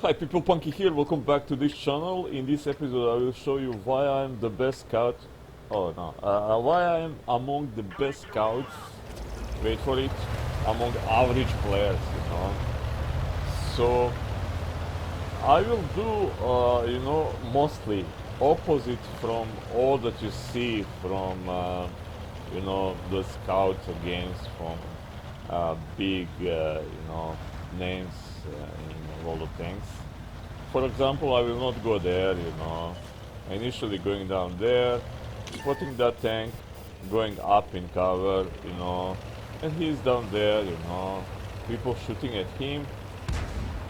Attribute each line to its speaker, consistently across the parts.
Speaker 1: Hi people, Punky here, welcome back to this channel. In this episode I will show you why I'm the best scout. Oh no, why I'm among the best scouts, wait for it, among average players, you know. So I will do, mostly opposite from all that you see from, the scout games from big, names in World of Tanks. For example, I will not go there, initially going down there, spotting that tank, going up in cover, and he's down there, people shooting at him.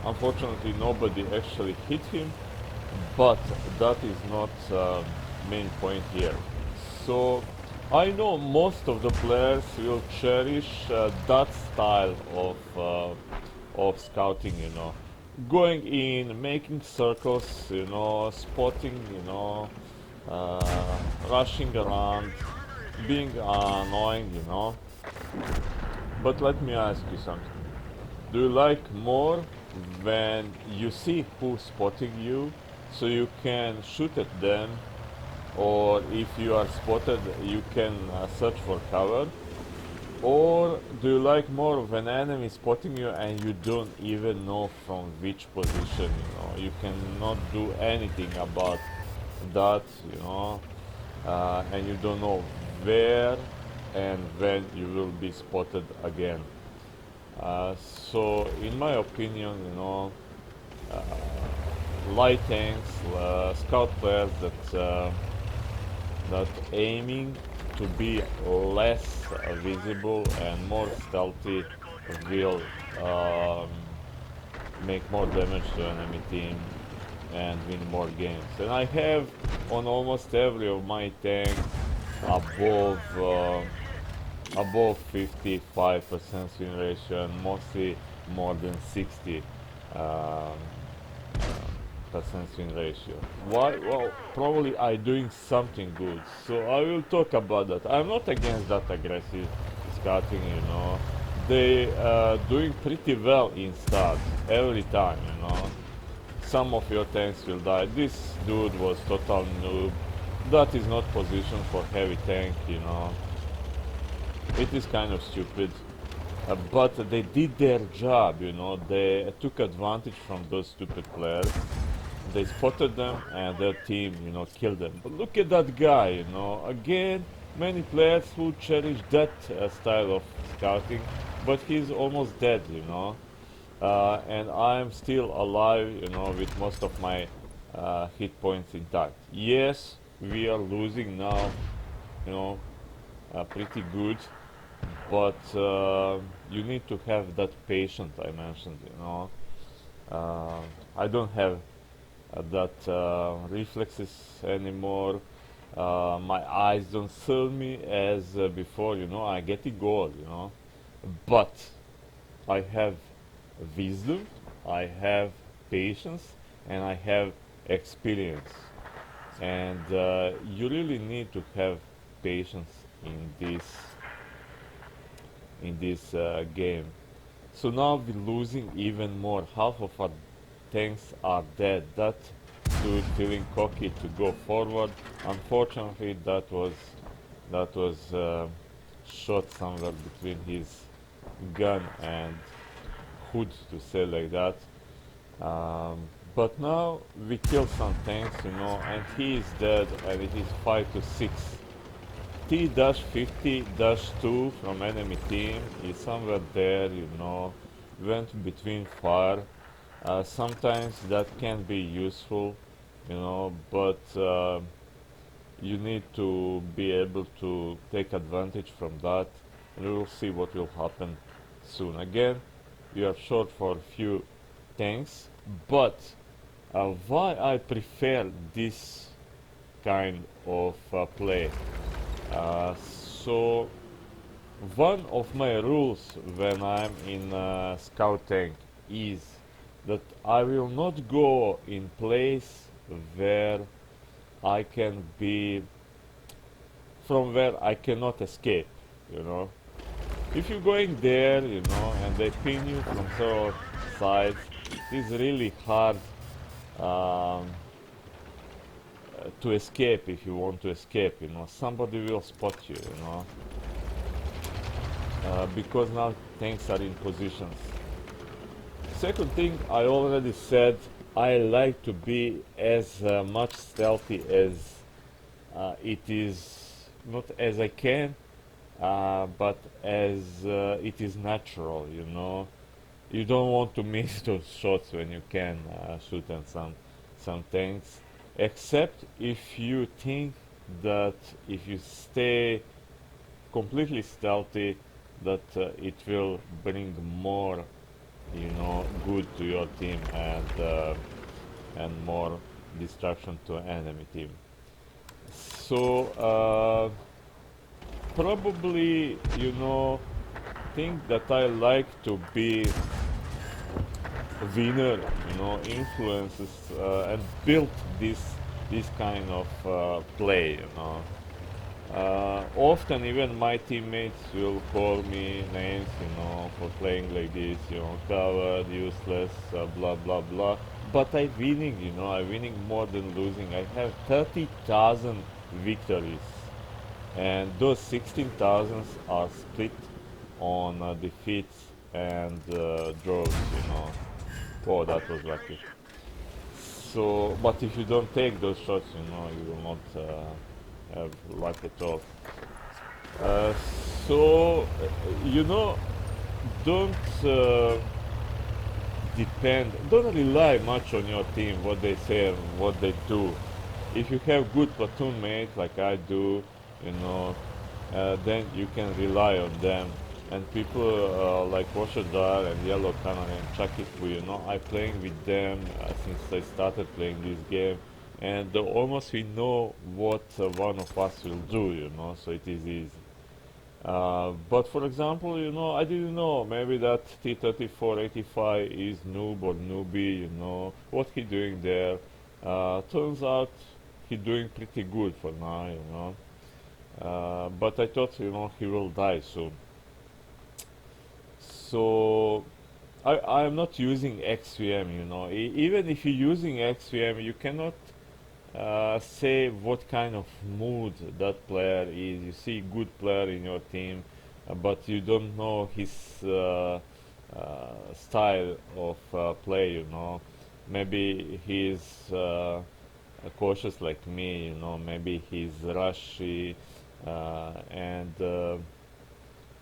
Speaker 1: Unfortunately, nobody actually hit him, but that is not main point here. So I know most of the players will cherish that style of scouting, going in, making circles, spotting, rushing around, being annoying, But let me ask you something. Do you like more when you see who's spotting you, so you can shoot at them, or if you are spotted, you can search for cover? Or do you like more of an enemy spotting you and you don't even know from which position, you cannot do anything about that, and you don't know where and when you will be spotted again. So in my opinion, light tanks, scout players that aiming to be less visible and more stealthy will make more damage to enemy team and win more games. And I have on almost every of my tanks above 55% win ratio and mostly more than 60 percent win ratio. Why? Well, probably I doing something good. So I will talk about that. I'm not against that aggressive scouting, They doing pretty well in start every time, Some of your tanks will die. This dude was total noob. That is not position for heavy tank, It is kind of stupid. But they did their job, They took advantage from those stupid players. They spotted them and their team, killed them. But look at that guy, Again, many players who cherish that style of scouting, but he's almost dead, And I'm still alive, with most of my hit points intact. Yes, we are losing now, pretty good, but you need to have that patience I mentioned, I don't have that reflexes anymore. My eyes don't serve me as before, I get a goal, But I have wisdom, I have patience, and I have experience. And you really need to have patience in this game. So now we're losing even more. Half of our tanks are dead. That dude feeling cocky to go forward. Unfortunately, that was shot somewhere between his gun and hood, to say like that. But now we kill some tanks, and he is dead, and it is 5-6. T-50-2 from enemy team is somewhere there, went between fire. Sometimes that can be useful, but you need to be able to take advantage from that, and we will see what will happen soon. Again, we are short for a few tanks, but why I prefer this kind of play? So one of my rules when I'm in scout tank is that I will not go in place where I can be, from where I cannot escape, If you're going there, and they pin you from several sides, it is really hard um, to escape if you want to escape. You know, somebody will spot you. You know, because now tanks are in positions. Second thing, I already said, I like to be as much stealthy as it is, not as I can, but as it is natural, you know. You don't want to miss those shots when you can shoot at some tanks, except if you think that if you stay completely stealthy, that it will bring more, you know, good to your team and more destruction to enemy team. So probably, you know, think that I like to be winner, you know, influences and build this kind of play, you know. Often even my teammates will call me names, you know, for playing like this, you know, coward, useless, blah blah blah. But I'm winning, you know, I'm winning more than losing. I have 30,000 victories, and those 16,000 are split on defeats and draws, you know. Oh, that was lucky. So, but if you don't take those shots, you know, you will not have luck at all. Uh, so, you know, don't don't rely much on your team, what they say and what they do. If you have good platoon mates like I do, you know, then you can rely on them. And people like Oshadar and Yellow Cannon and Chakifu, you know, I'm playing with them since I started playing this game, and almost we know what one of us will do, you know, so it is easy. But for example, you know, I didn't know maybe that T-34-85 is noob or newbie, you know, what he doing there. Turns out he doing pretty good for now, you know. But I thought, you know, he will die soon. So I am not using XVM, you know. Even if you're using XVM, you cannot say what kind of mood that player is. You see good player in your team, but you don't know his style of play, you know. Maybe he's cautious like me, you know. Maybe he's rushy, and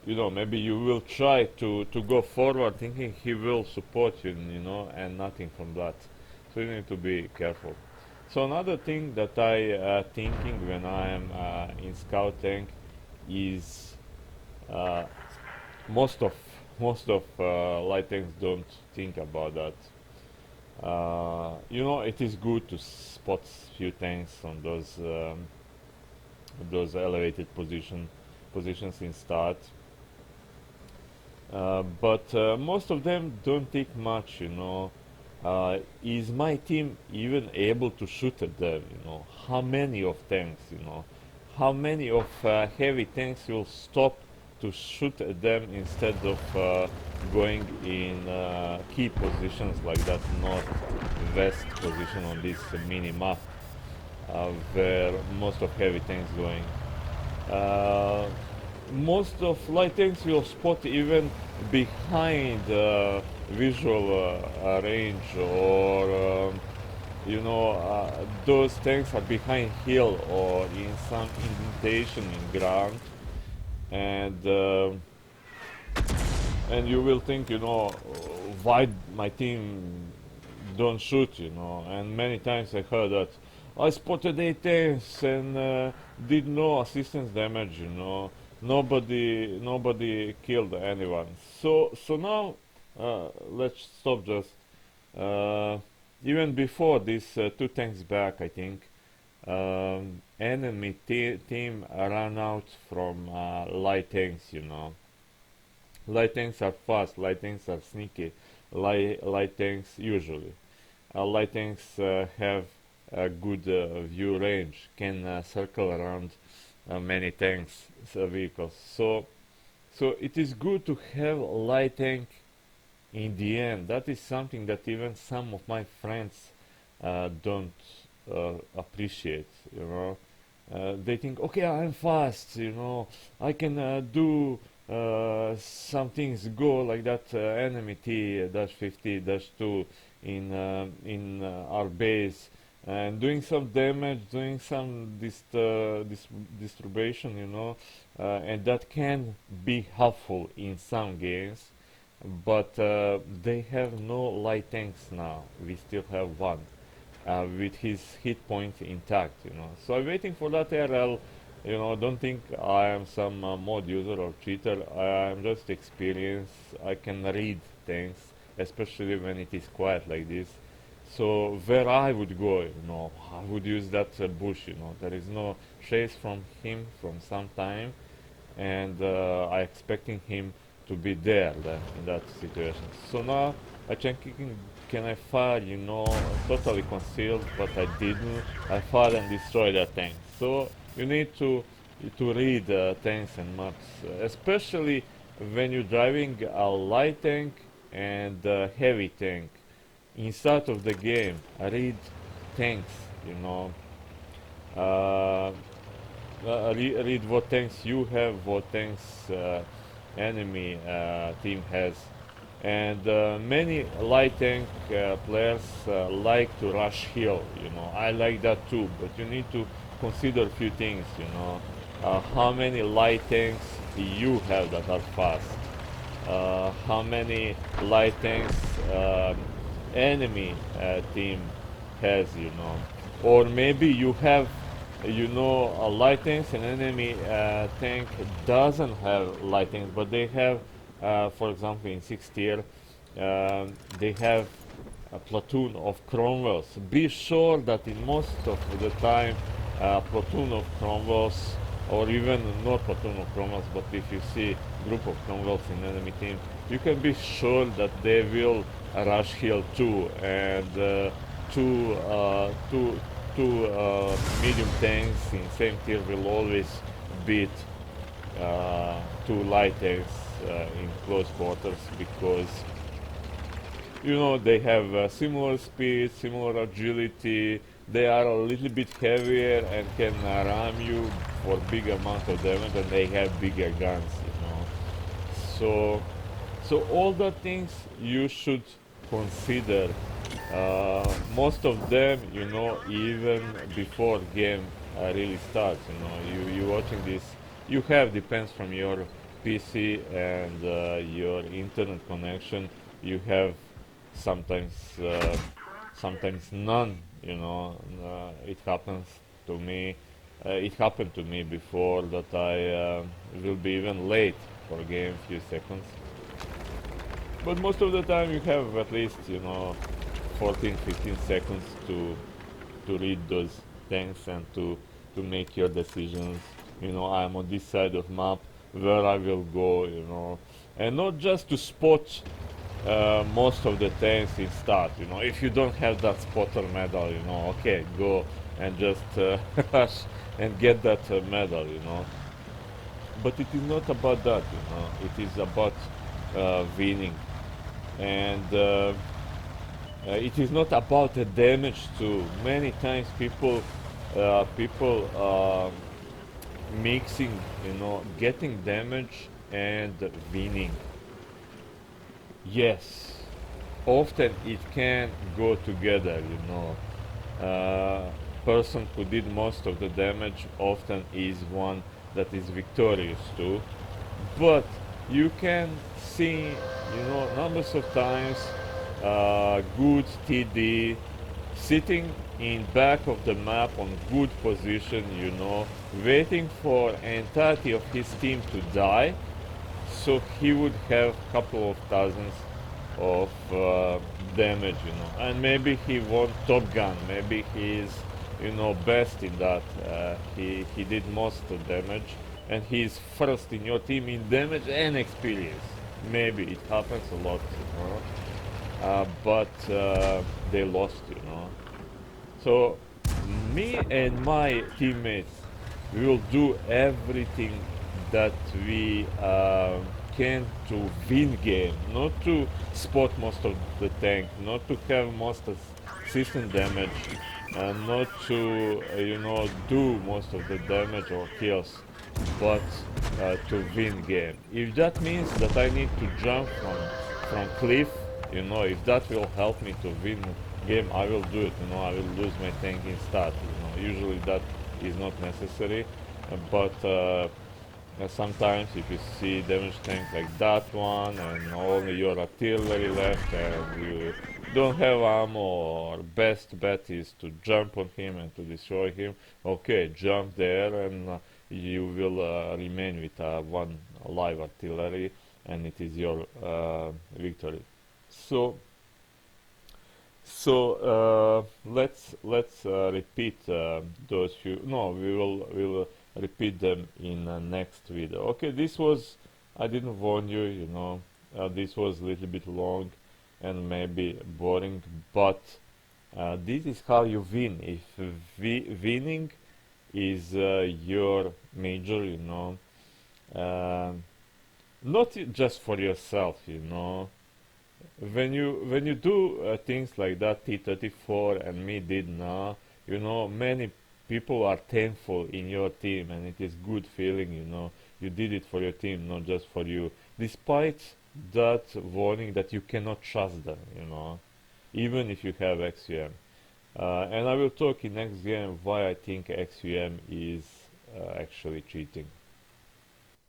Speaker 1: you know, maybe you will try to go forward thinking he will support you, you know, and nothing from that. So you need to be careful. So another thing that I thinking when I am in scout tank is uh, most of most of light tanks don't think about that. You know, it is good to spot few tanks on those elevated positions in start. But most of them don't take much, you know. Is my team even able to shoot at them, you know? How many of tanks, you know? How many of heavy tanks will stop to shoot at them instead of going in key positions like that north-west position on this mini map where most of heavy tanks going? Uh, Most of light tanks will spot even behind visual range, or you know, those tanks are behind hill or in some indentation in ground, and and you will think, you know, why my team don't shoot, you know. And many times I heard that I spotted 8 tanks and did no assistance damage, you know. Nobody killed anyone. So now let's stop just. Uh, Even before these 2 tanks back, I think enemy team ran out from light tanks, you know. Light tanks are fast, light tanks are sneaky, light tanks usually. Light tanks have a good view range, can circle around many tanks, vehicles. So it is good to have a light tank in the end, that is something that even some of my friends don't appreciate, you know. They think, okay, I'm fast, you know, I can do some things go like that enemy T-50-2 in our base, and doing some damage, doing some distribution, you know, and that can be helpful in some games, but they have no light tanks now. We still have one with his hit point intact, you know. So I'm waiting for that ARL. You know, don't think I am some mod user or cheater. I'm just experienced. I can read things, especially when it is quiet like this. So where I would go, you know, I would use that bush, you know. There is no chase from him from some time, and I expecting him to be there then, in that situation. So now I checking, can I fire, you know, totally concealed, but I didn't. I fired and destroyed that tank. So you need to read tanks and maps, especially when you're driving a light tank and a heavy tank. Inside of the game, read tanks, you know. Uh, read what tanks you have, what tanks enemy team has, and many light tank players like to rush hill. You know, I like that too, but you need to consider a few things. You know, how many light tanks you have that are fast, how many light tanks enemy team has, you know, or maybe you have, you know, a light tanks and enemy tank doesn't have light tanks, but they have, for example, in 6th tier, they have a platoon of Cromwells. Be sure that in most of the time, platoon of Cromwells, or even not platoon of Cromwells, but if you see group of Cromwells in enemy team, you can be sure that they will rush hill too, and two medium tanks in same tier will always beat two light tanks in close quarters, because you know they have similar speed, similar agility. They are a little bit heavier and can ram you for big amount of damage, and they have bigger guns, you know. So all the things you should consider. Most of them, you know, even before game really starts, you know, you watching this, you have, depends from your PC and your internet connection. You have sometimes sometimes none, you know. It happens to me. It happened to me before that I will be even late for a game few seconds. But most of the time you have at least, you know, 14, 15 seconds to read those things and to make your decisions. You know, I'm on this side of map, where I will go, you know, and not just to spot most of the tanks in start. You know, if you don't have that spotter medal, you know, okay, go and just rush and get that medal, you know. But it is not about that, you know. It is about winning, and it is not about the damage too. Many times people mixing, you know, getting damage and winning. Yes, often it can go together, you know. Person who did most of the damage often is one that is victorious too. But you can see, you know, numbers of times good TD sitting in back of the map on good position, you know, waiting for entirety of his team to die, so he would have couple of thousands of damage, you know, and maybe he won Top Gun, maybe he's, you know, best in that. He did most of damage, and he's first in your team in damage and experience. Maybe it happens a lot, you know, but they lost, you know. So me and my teammates, we will do everything that we can to win game, not to spot most of the tank, not to have most of system damage, not to do most of the damage or kills, but to win game. If that means that I need to jump from cliff, if that will help me to win game, I will do it. I will lose my tank in start. Usually that is not necessary, but sometimes if you see damage tank like that one and only your artillery left and you don't have ammo, or best bet is to jump on him and to destroy him, okay, jump there and you will remain with one live artillery, and it is your victory. So let's repeat those few. No, we will repeat them in next video. Okay, this was, I didn't warn you. This was a little bit long and maybe boring, but this is how you win. If winning is your major, uh, not just for yourself. When you do things like that, T34 and me did now, many people are thankful in your team, and it is good feeling. You did it for your team, not just for you, despite that warning that you cannot trust them, even if you have XUM. And I will talk in next game why I think XUM is actually cheating.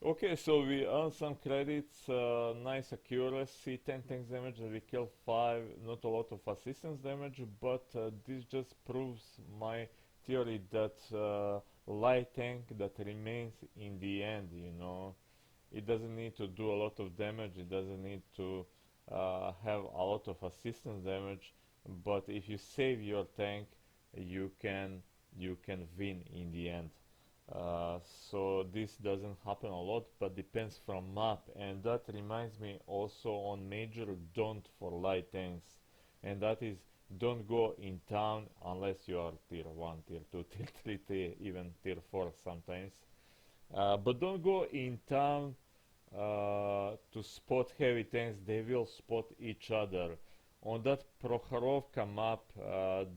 Speaker 1: Okay, so we earned some credits, nice accuracy, 10 tanks damage, we killed 5, not a lot of assistance damage, but this just proves my theory that light tank that remains in the end, it doesn't need to do a lot of damage, it doesn't need to have a lot of assistance damage, but if you save your tank, you can win in the end. So this doesn't happen a lot, but depends from map, and that reminds me also on major don't for light tanks, and that is don't go in town unless you are tier 1, tier 2, tier 3, even tier 4 sometimes. But don't go in town to spot heavy tanks, they will spot each other. On that Prokhorovka map,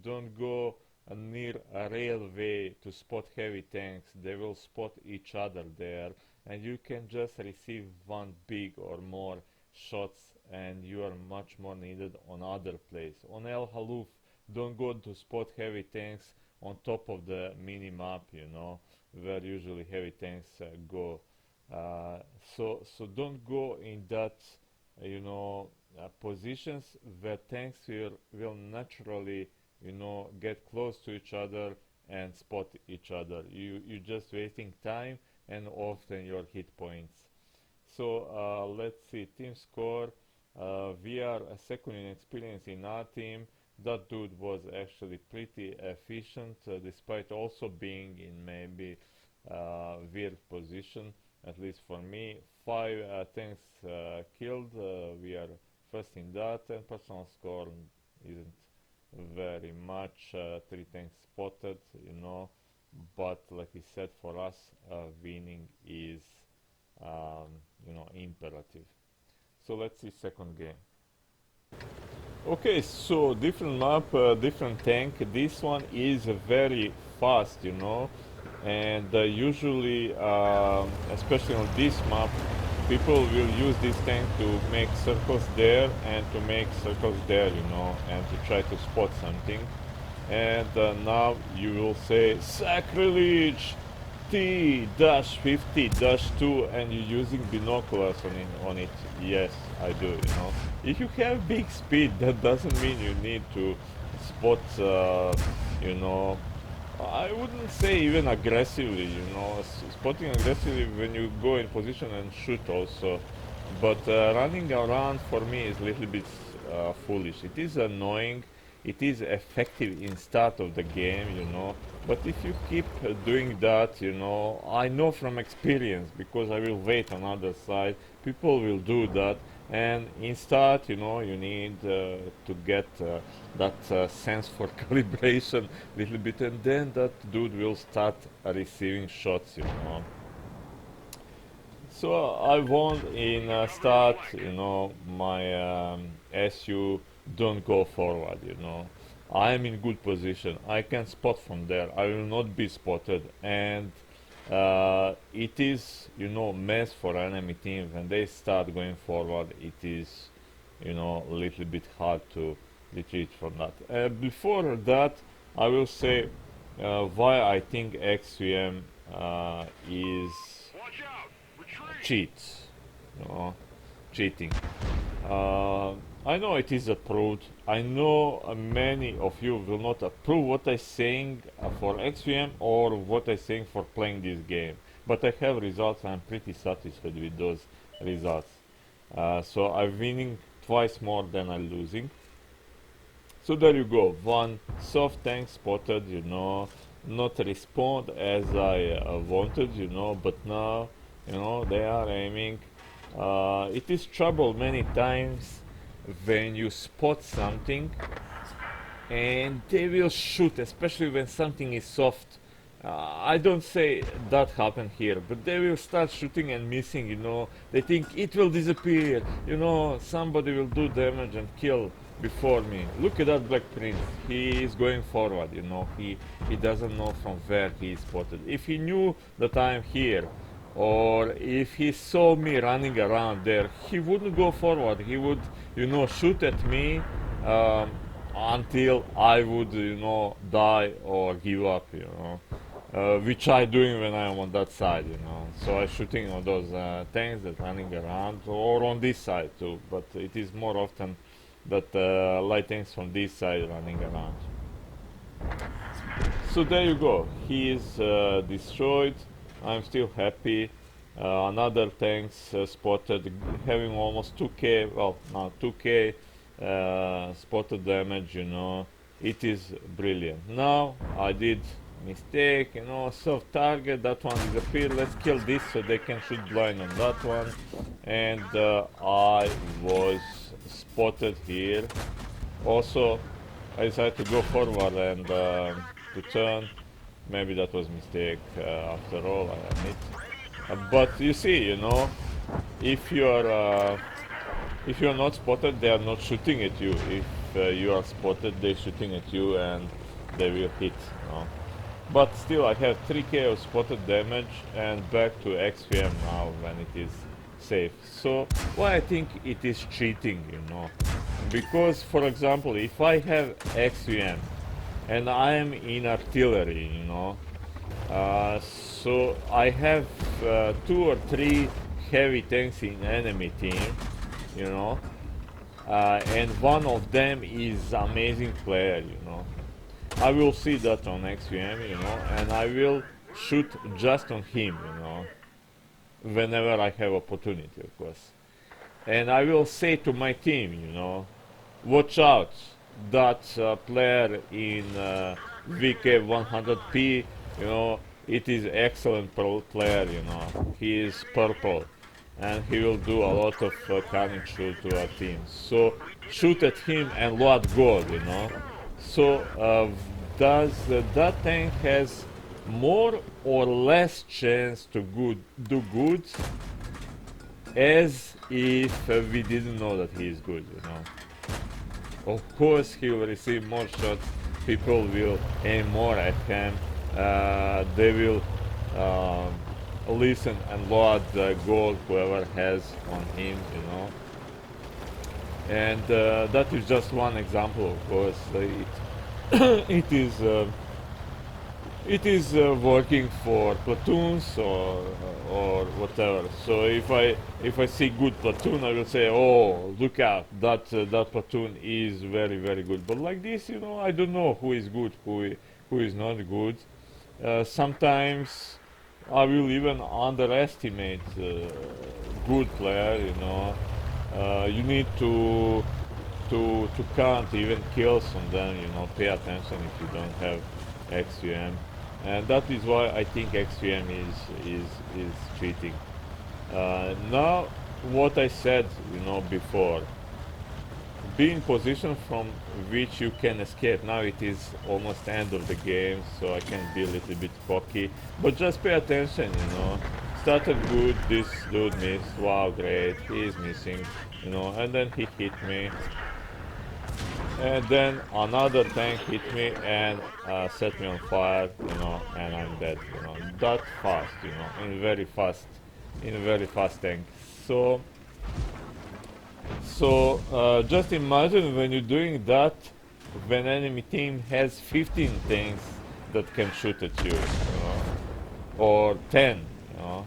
Speaker 1: don't go near a railway to spot heavy tanks, they will spot each other there, and you can just receive one big or more shots, and you are much more needed on other place. On El Haluf, don't go to spot heavy tanks on top of the mini map, where usually heavy tanks go. So don't go in that positions where tanks will naturally get close to each other and spot each other. You're just wasting time and often your hit points. So let's see, team score. We are second in experience in our team. That dude was actually pretty efficient, despite also being in maybe weird position, at least for me. 5 tanks killed, we are first in that, and personal score isn't very much, 3 tanks spotted, but like I said, for us winning is imperative. So let's see second game. Okay, so different map, different tank. This one is very fast, and usually, especially on this map, people will use this tank to make circles there and to make circles there, and to try to spot something. And now you will say sacrilege, T-50-2, and you're using binoculars on it. Yes, I do, If you have big speed, that doesn't mean you need to spot, I wouldn't say even aggressively, spotting aggressively when you go in position and shoot also. But running around for me is a little bit foolish. It is annoying, it is effective in start of the game, but if you keep doing that, I know from experience, because I will wait on other side, people will do that, and in start, you need to get that sense for calibration a little bit, and then that dude will start receiving shots, So I want in start, my SU don't go forward, I am in good position. I can spot from there. I will not be spotted, and it is, mess for enemy team when they start going forward. It is, a little bit hard to retreat from that. Before that, I will say why I think XVM is cheats, cheating. Uh, I know it is approved. I know many of you will not approve what I'm saying for XVM or what I'm saying for playing this game. But I have results. I'm pretty satisfied with those results. So I'm winning twice more than I'm losing. So there you go. One soft tank spotted, not respond as I wanted, but now, they are aiming. It is trouble many times when you spot something and they will shoot, especially when something is soft. I don't say that happened here, but they will start shooting and missing, They think it will disappear, somebody will do damage and kill before me. Look at that Black Prince. He is going forward, He doesn't know from where he is spotted. If he knew that I am here, or if he saw me running around there, he wouldn't go forward. He would, shoot at me until I would, die or give up, which I doing when I am on that side, So I shooting on those tanks that running around, or on this side too. But it is more often that light tanks from this side running around. So there you go. He is destroyed. I'm still happy. Another tanks spotted, having almost 2k, well, now 2k spotted damage, It is brilliant. Now I did mistake, soft target, that one disappeared. Let's kill this so they can shoot blind on that one. And I was spotted here. Also, I decided to go forward and to turn. Maybe that was mistake after all, I admit. But you see, if you're not spotted, they are not shooting at you. If you are spotted, they're shooting at you and they will hit. But still, I have 3k of spotted damage and back to XVM now when it is safe. So why I think it is cheating, Because, for example, if I have XVM and I am in artillery, so I have 2 or 3 heavy tanks in enemy team, and one of them is amazing player, I will see that on XVM, and I will shoot just on him, whenever I have opportunity, of course. And I will say to my team, watch out, that player in VK 100p, it is excellent player, he is purple and he will do a lot of carnage to our team. So shoot at him and load gold, So does that tank has more or less chance to do good as if we didn't know that he is good, Of course he will receive more shots, people will aim more at him, they will listen and load the gold whoever has on him, And that is just one example, of course. It is working for platoons or whatever. So if I see good platoon, I will say, oh, look out, that platoon is very, very good. But like this, I don't know who is good, who is not good. Sometimes I will even underestimate good player. You need to count even kills on them. Pay attention if you don't have XVM. And that is why I think XVM is cheating. Now, what I said, before, be in position from which you can escape. Now it is almost the end of the game, so I can be a little bit cocky, but just pay attention, started good, this dude missed, wow great, he's missing, you know, and then he hit me, and then another tank hit me and set me on fire, you know, and I'm dead, you know, that fast, you know, in a very fast tank. So just imagine when you're doing that, when enemy team has 15 tanks that can shoot at you, you know, or 10, you know.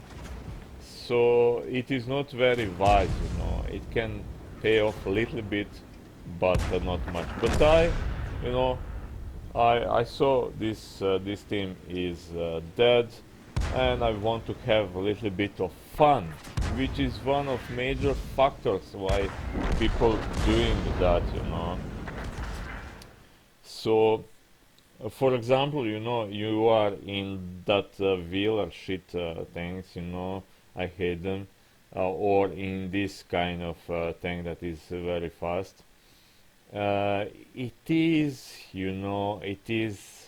Speaker 1: So it is not very wise, you know. It can pay off a little bit, but not much. But you know, I saw this team is dead, and I want to have a little bit of fun, which is one of major factors why people doing that, you know. So, for example, you know, you are in that wheel or shit things, you know, I hate them, or in this kind of thing that is very fast. It is, you know, it is,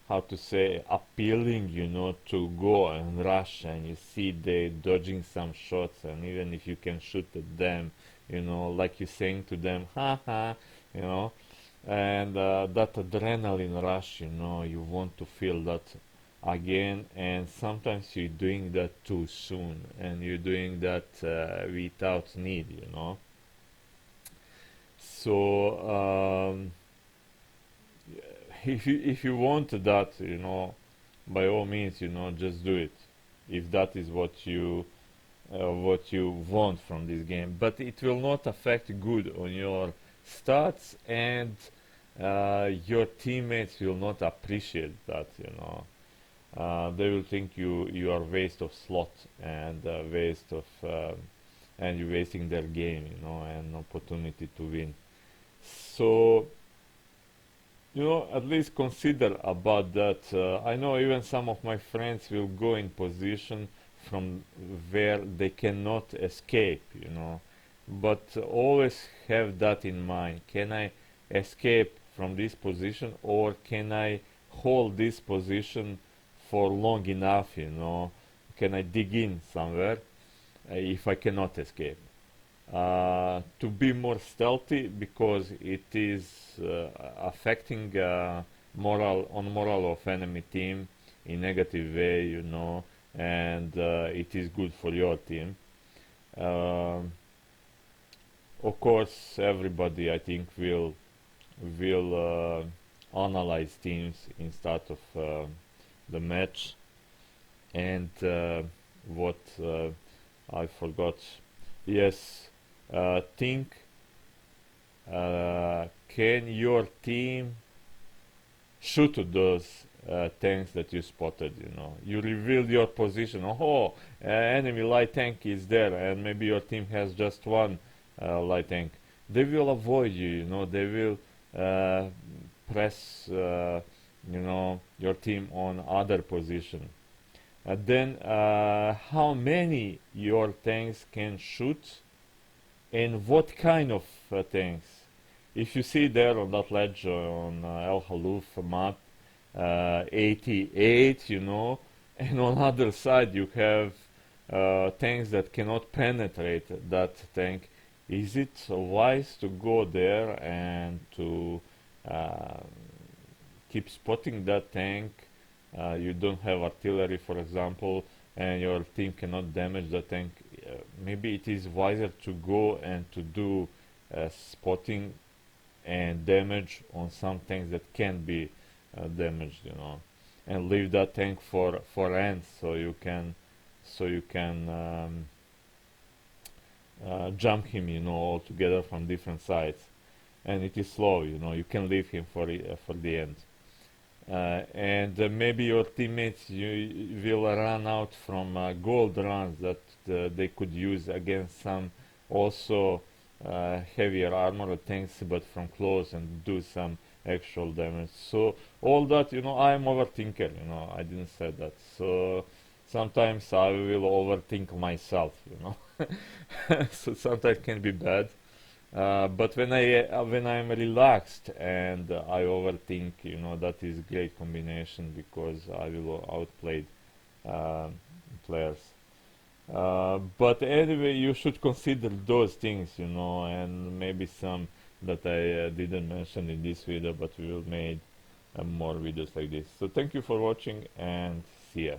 Speaker 1: how to say, appealing, you know, to go and rush and you see they dodging some shots, and even if you can shoot at them, you know, like you saying to them, haha, you know, and that adrenaline rush, you know, you want to feel that again, and sometimes you're doing that too soon, and you're doing that without need, you know. So if you want that, you know, by all means, you know, just do it. If that is what you want from this game, but it will not affect good on your stats, and your teammates will not appreciate that, you know. They will think you are waste of slot and waste of and you're wasting their game, you know, and opportunity to win. So, you know, at least consider about that. I know even some of my friends will go in position from where they cannot escape, you know, but always have that in mind. Can I escape from this position, or can I hold this position for long enough, you know? Can I dig in somewhere if I cannot escape? To be more stealthy, because it is affecting moral of enemy team in negative way, you know, and it is good for your team. Um of course, everybody I think will analyze teams in start of the match, and what I forgot. Yes, think, can your team shoot those tanks that you spotted, you know. You revealed your position. Oh, enemy light tank is there, and maybe your team has just one light tank. They will avoid you, you know. They will press, you know, your team on other position. And then how many your tanks can shoot, and what kind of tanks. If you see there on that ledge on El Haluf map, 88, you know, and on other side you have tanks that cannot penetrate that tank. Is it wise to go there and to uh, keep spotting that tank? You don't have artillery, for example, and your team cannot damage the tank. Maybe it is wiser to go and to do spotting and damage on some tanks that can be damaged, you know, and leave that tank for ends, so you can jump him, you know, all together from different sides, and it is slow, you know. You can leave him for the end. And maybe your teammates you will run out from gold runs that they could use against some also heavier armored tanks, but from close, and do some actual damage. So all that, you know, I am overthinker, you know. I didn't say that. So sometimes I will overthink myself, you know. So sometimes it can be bad. But when I'm relaxed and I overthink, you know, that is great combination, because I will outplay flares. But anyway, you should consider those things, and maybe some that I didn't mention in this video, but we will make more videos like this. So thank you for watching and see ya.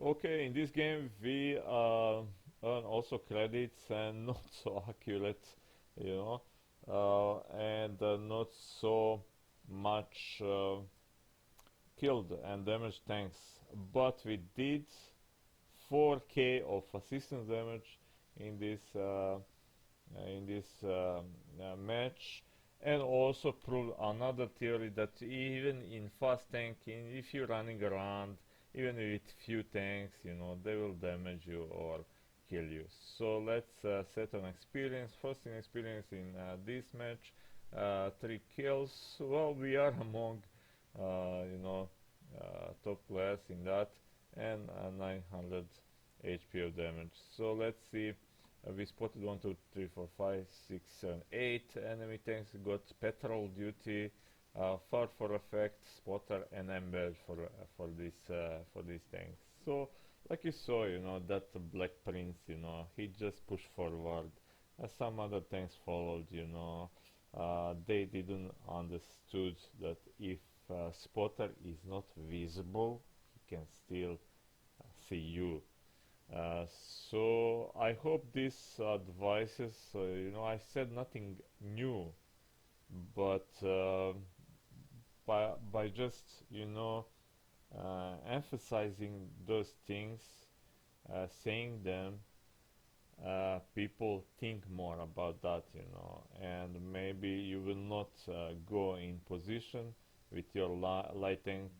Speaker 1: Okay, in this game we earn also credits and not so accurate, you know, and not so much killed and damaged tanks, but we did 4k of assistance damage in this match, and also prove another theory that even in fast tanking, if you're running around even with few tanks, they will damage you or kill you. So let's set on experience. First in experience in this match, 3 kills. Well, we are among top players in that, and 900 HP of damage. So let's see. We spotted 1, 2, 3, 4, 5, 6, 7, 8 enemy tanks. Got petrol duty, far for effect, spotter, and embed for these tanks. So like you saw, that Black Prince, he just pushed forward. Some other tanks followed. They didn't understood that if spotter is not visible, he can still see you. Uh, so I hope these advices, I said nothing new, but by just emphasizing those things, saying them, people think more about that, and maybe you will not go in position with your light tank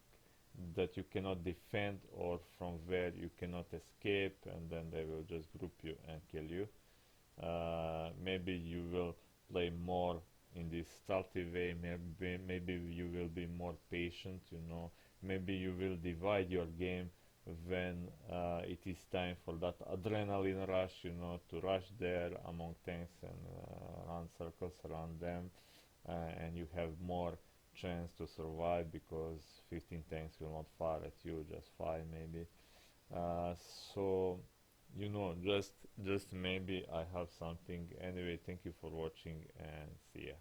Speaker 1: that you cannot defend, or from where you cannot escape, and then they will just group you and kill you. Maybe you will play more in this stealthy way. Maybe you will be more patient. Maybe you will divide your game when it is time for that adrenaline rush. To rush there among tanks and run circles around them, and you have more chance to survive because 15 tanks will not fire at you, just 5 maybe. So just maybe I have something. Anyway, thank you for watching and see ya.